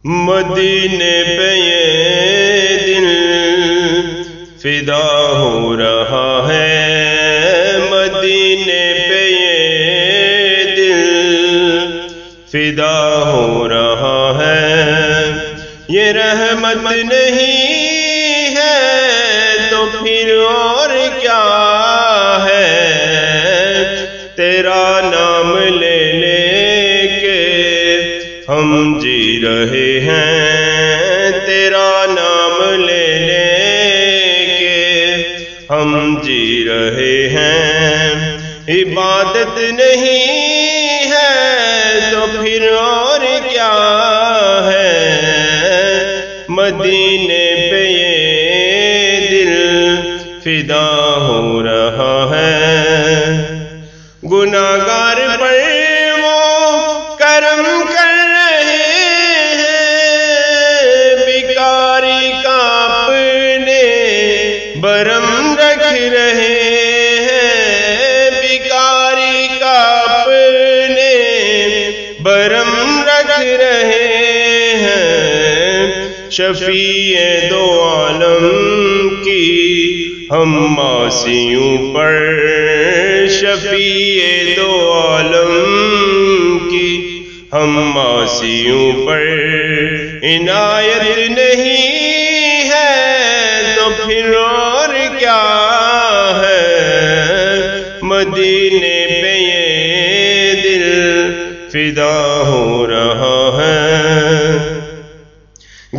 مدینے پہ یہ دل فدا ہو رہا ہے، مدینے پہ یہ دل فدا ہو رہا ہے۔ یہ رحمت نہیں ہے تو پھر اور کیا ہے، تیرا نام لے لے کے ہم جی رہے ہیں، تیرا نام لے لے کے ہم جی رہے ہیں۔ عبادت نہیں ہے تو پھر اور کیا ہے، مدینے پہ یہ دل فدا ہو رہا ہے۔ گناہگار پر وہ کرم کر رہے ہیں، بیکاری کا اپنے برم رکھ رہے ہیں، بیکاری کا اپنے برم رکھ رہے ہیں۔ شفیع دو عالم کی ہم معصیوں پر، شفیع دو عالم کی ہم معصیوں پر عنایت نہیں ہے تو پھر اور کیا ہے، مدینے پہ یہ دل فدا ہو رہا ہے۔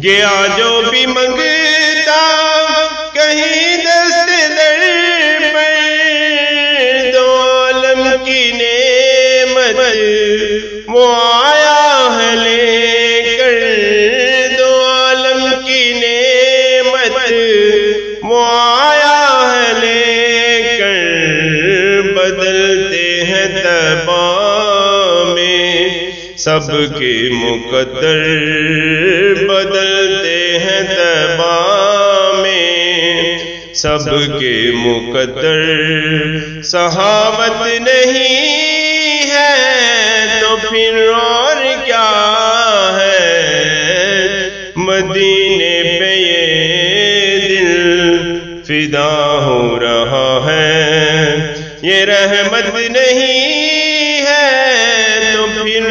گیا جو بھی منگتا کہیں دست در پر، دو عالم کی نعمت وہ آیا ہے لے کر، دو عالم کی نعمت وہ آیا ہے لے کر۔ بدلتے ہیں طیبہ میں سب کے مقدر، بدلتے ہیں طیبہ میں سب کے مقدر۔ صحابت نہیں ہے تو پھر اور کیا ہے، مدینے پہ یہ دل فدا ہو رہا ہے۔ یہ رحمت نہیں ہے تو پھر